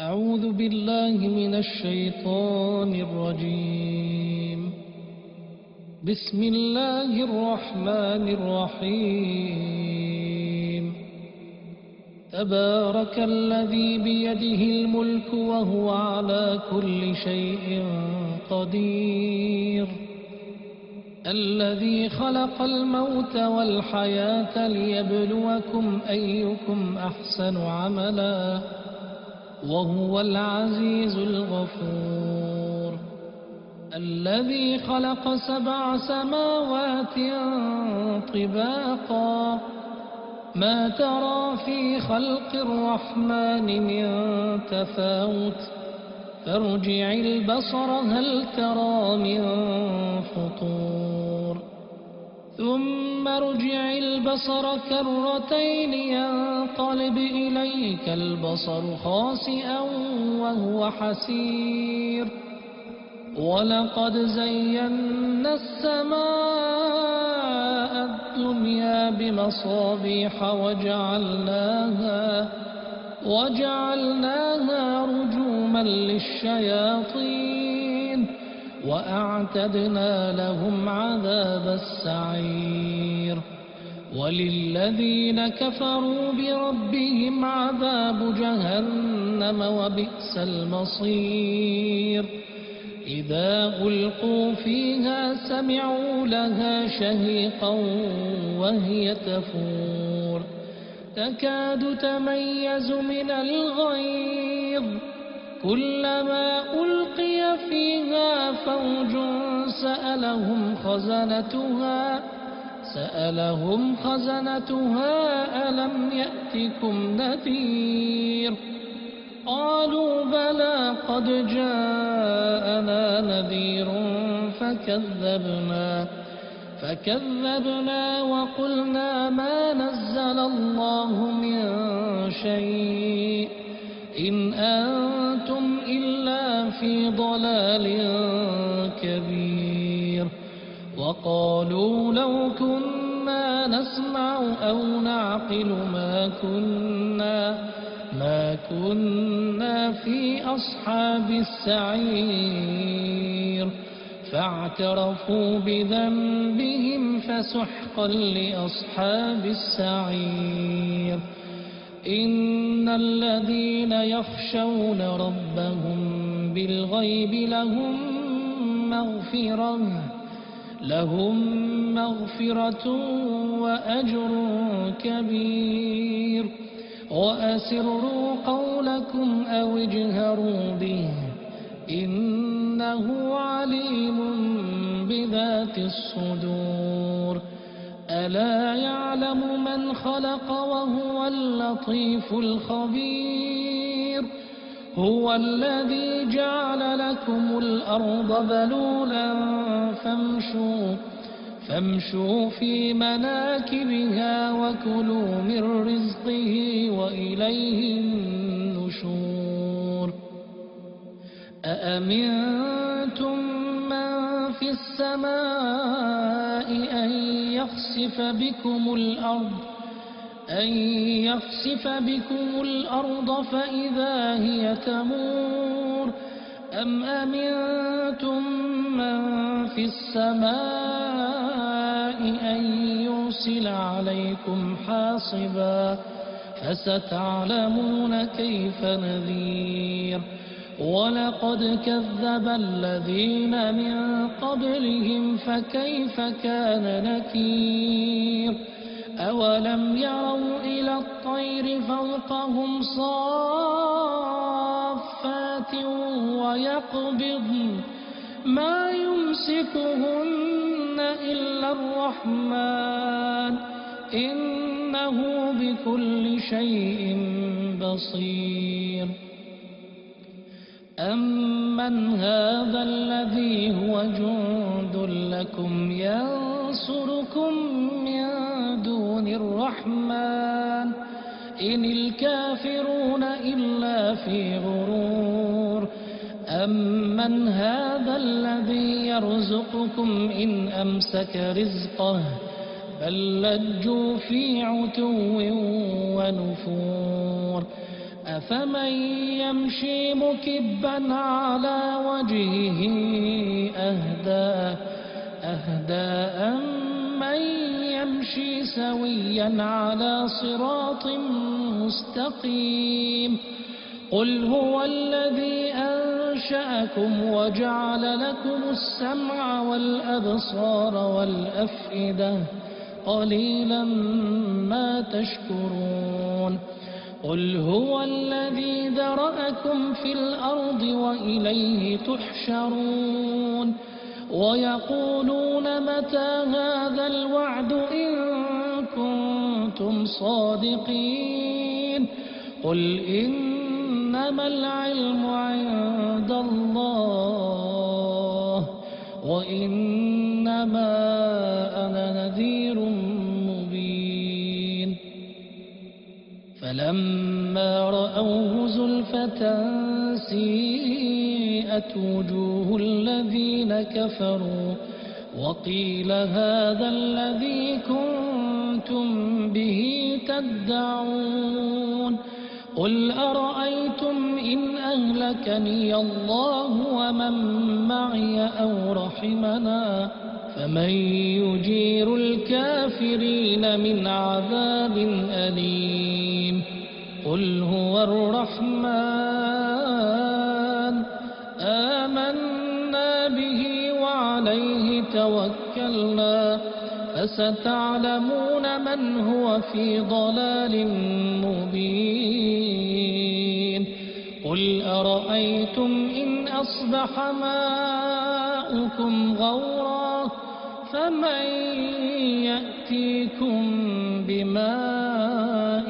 أعوذ بالله من الشيطان الرجيم. بسم الله الرحمن الرحيم. تبارك الذي بيده الملك وهو على كل شيء قدير، الذي خلق الموت والحياة ليبلوكم أيكم أحسن عملا وهو العزيز الغفور، الذي خلق 7 سماوات طباقا ما ترى في خلق الرحمن من تفاوت فارجع البصر هل ترى من فطور ثم ارجع البصر كرتين ينقلب إليك البصر خاسئا وهو حسير، ولقد زينا السماء الدنيا بمصابيح وجعلناها رجوما للشياطين وأعتدنا لهم عذاب السعير، وللذين كفروا بربهم عذاب جهنم وبئس المصير. إذا ألقوا فيها سمعوا لها شهيقا وهي تفور تكاد تميز من الغيظ، كلما ألقي فيها فوج سألهم خزنتها ألم يأتكم نذير؟ قالوا بلى قد جاءنا نذير فكذبنا وقلنا ما نزل الله من شيء إن أنتم إلا في ضلال كبير. وقالوا لو كنا نسمع أو نعقل ما كنا في أصحاب السعير، فاعترفوا بذنبهم فسحقا لأصحاب السعير. إن الذين يخشون ربهم بالغيب لهم مغفرة وأجر كبير. وأسروا قولكم أو اجهروا به إنه عليم بذات الصدور. ألا يعلم من خلق وهو اللطيف الخبير. هو الذي جعل لكم الأرض ذلولا فامشوا في مناكبها وكلوا من رزقه وإليه النشور. أأمنتم من في السماء أن يخسف بكم الأرض فإذا هي تمور، أم أمنتم من في السماء أن يرسل عليكم حاصبا فستعلمون كيف نذير. ولقد كذب الذين من قبلهم فكيف كان نكير. أولم يروا إلى الطير فوقهم صافات ويقبضن ما يمسكهن إلا الرحمن إنه بكل شيء بصير. أمن هذا الذي هو جند لكم ينصركم من دون الرحمن إن الكافرون إلا في غرور. أمن هذا الذي يرزقكم إن أمسك رزقه بل لجوا في عتو ونفور أفمن يمشي مكبا على وجهه أهدى أمن يمشي سويا على صراط مستقيم قل هو الذي أنشأكم وجعل لكم السمع والأبصار والأفئدة قليلا ما تشكرون قل هو الذي ذرأكم في الأرض وإليه تحشرون ويقولون متى هذا الوعد إن كنتم صادقين قل إنما العلم عند الله وإنما أنا نذير مبين فلما رأوه زلفة سيئت وجوه الذين كفروا وقيل هذا الذي كنتم به تدعون قل أرأيتم إن أهلكني الله ومن معي أو رحمنا فمن يجير الكافرين من عذاب أليم قل هو الرحمن آمنا به وعليه توكلنا فستعلمون من هو في ضلال مبين قل أرأيتم إن أصبح ماؤكم غورا فمن يأتيكم بماء